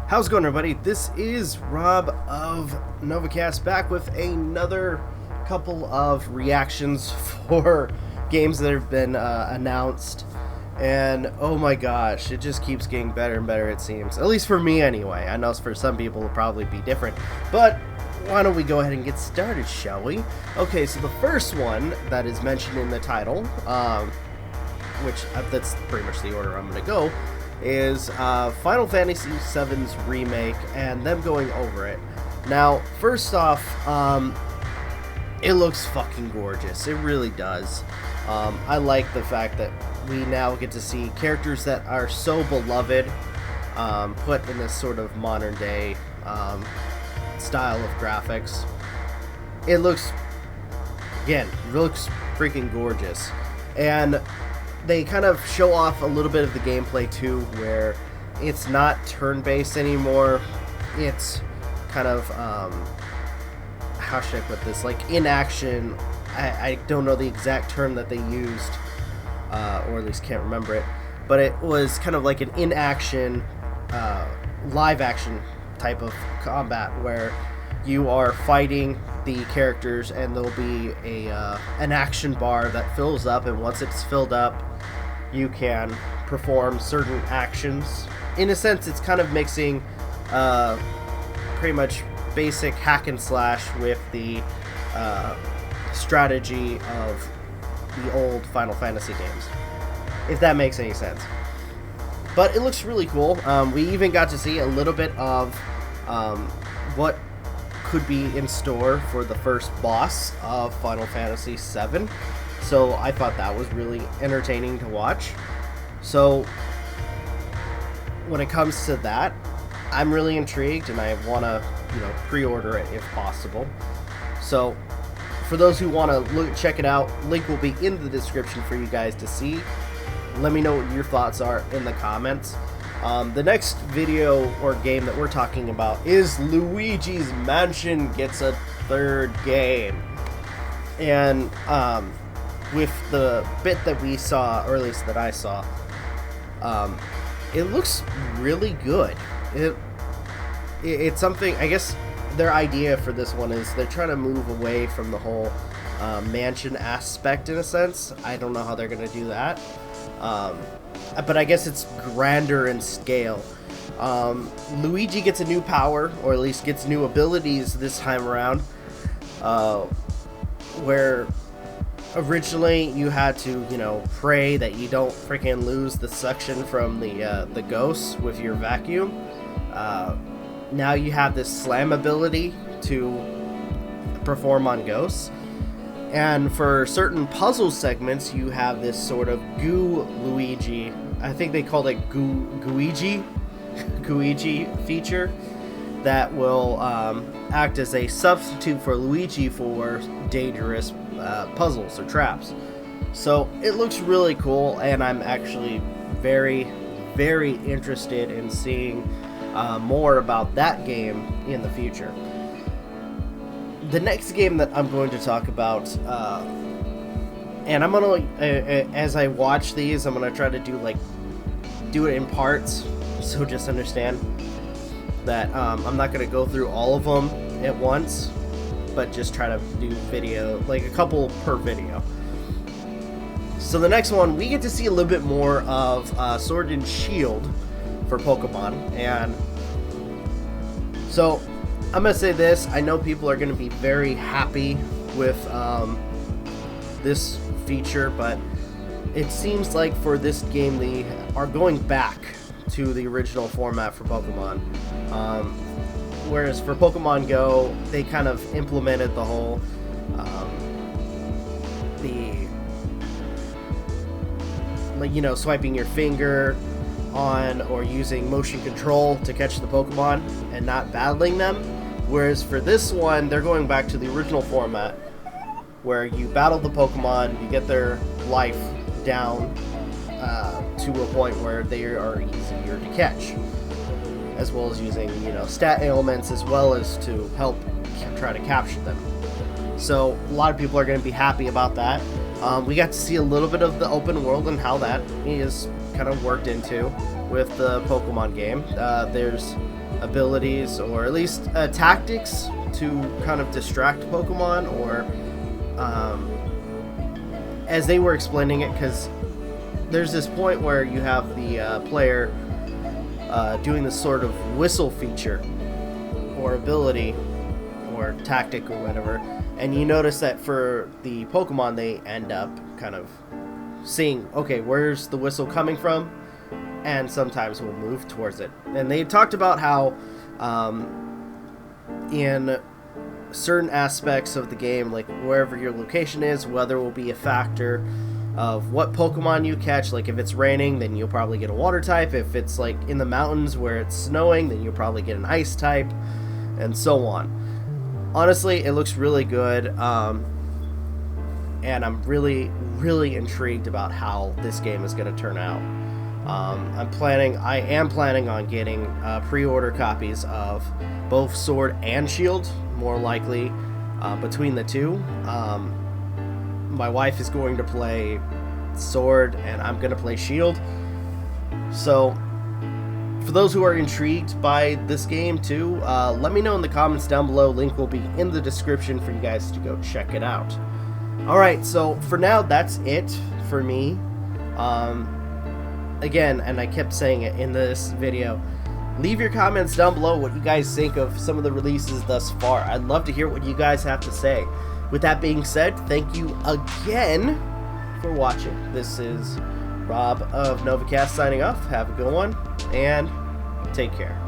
How's it going, everybody? This is Rob of Novakast back with another couple of reactions for games that have been announced. And oh my gosh, it just keeps getting better and better, it seems. At least for me, anyway. I know for some people it'll probably be different. But why don't we go ahead and get started, shall we? Okay, so the first one that is mentioned in the title, which that's pretty much the order I'm going to go, is Final Fantasy VII's Remake and them going over it. Now, first off, it looks fucking gorgeous. It really does. I like the fact that we now get to see characters that are so beloved put in this sort of modern day style of graphics. It looks, again, looks freaking gorgeous. And they kind of show off a little bit of the gameplay too, where it's not turn-based anymore. It's kind of, how should I put this, like in-action. I don't know the exact term that they used, or at least can't remember it, but it was kind of like an in-action, live-action type of combat where you are fighting the characters and there'll be an action bar that fills up, and once it's filled up, you can perform certain actions. In a sense, it's kind of mixing pretty much basic hack and slash with the strategy of the old Final Fantasy games, if that makes any sense. But it looks really cool. We even got to see a little bit of what could be in store for the first boss of Final Fantasy VII. So I thought that was really entertaining to watch. So when it comes to that, I'm really intrigued and I want to, pre-order it if possible. So for those who want to check it out, link will be in the description for you guys to see. Let me know what your thoughts are in the comments. The next video or game that we're talking about is Luigi's Mansion gets a third game. And with the bit that we saw, or at least that I saw, it looks really good. It's something, I guess their idea for this one is they're trying to move away from the whole mansion aspect in a sense. I don't know how they're going to do that. But I guess it's grander in scale. Luigi gets a new power, or at least gets new abilities this time around, where originally you had to, pray that you don't freaking lose the suction from the ghosts with your vacuum. Now you have this slam ability to perform on ghosts. And for certain puzzle segments, you have this sort of goo Luigi. I think they called it Gooigi feature that will act as a substitute for Luigi for dangerous puzzles or traps. So it looks really cool, and I'm actually very, very interested in seeing more about that game in the future. The next game that I'm going to talk about, and I'm gonna, as I watch these, I'm gonna try to do it in parts, so just understand that I'm not gonna go through all of them at once, but just try to do video, like a couple per video. So the next one, we get to see a little bit more of Sword and Shield for Pokemon, and so I'm going to say this, I know people are going to be very happy with this feature, but it seems like for this game they are going back to the original format for Pokemon. Whereas for Pokemon Go, they kind of implemented the whole, swiping your finger on or using motion control to catch the Pokemon and not battling them. Whereas for this one, they're going back to the original format where you battle the Pokemon, you get their life down to a point where they are easier to catch, as well as using, stat ailments as well as to help try to capture them. So a lot of people are going to be happy about that. We got to see a little bit of the open world and how that is kind of worked into with the Pokemon game. There's abilities, or at least tactics to kind of distract Pokemon, or as they were explaining it, because there's this point where you have the player doing this sort of whistle feature or ability or tactic or whatever, and you notice that for the Pokemon they end up kind of seeing, okay, where's the whistle coming from, and sometimes we'll move towards it. And they talked about how in certain aspects of the game, like wherever your location is, weather will be a factor of what Pokemon you catch. Like if it's raining, then you'll probably get a water type. If it's like in the mountains where it's snowing, then you'll probably get an ice type, and so on. Honestly, it looks really good, and I'm really intrigued about how this game is going to turn out. I am planning on getting pre-order copies of both Sword and Shield, more likely between the two. My wife is going to play Sword, and I'm going to play Shield. So, for those who are intrigued by this game too, let me know in the comments down below. Link will be in the description for you guys to go check it out. Alright, so for now, that's it for me. Again, and I kept saying it in this video, leave your comments down below what you guys think of some of the releases thus far. I'd love to hear what you guys have to say. With that being said, thank you again for watching. This is Rob of Novakast signing off. Have a good one, and take care.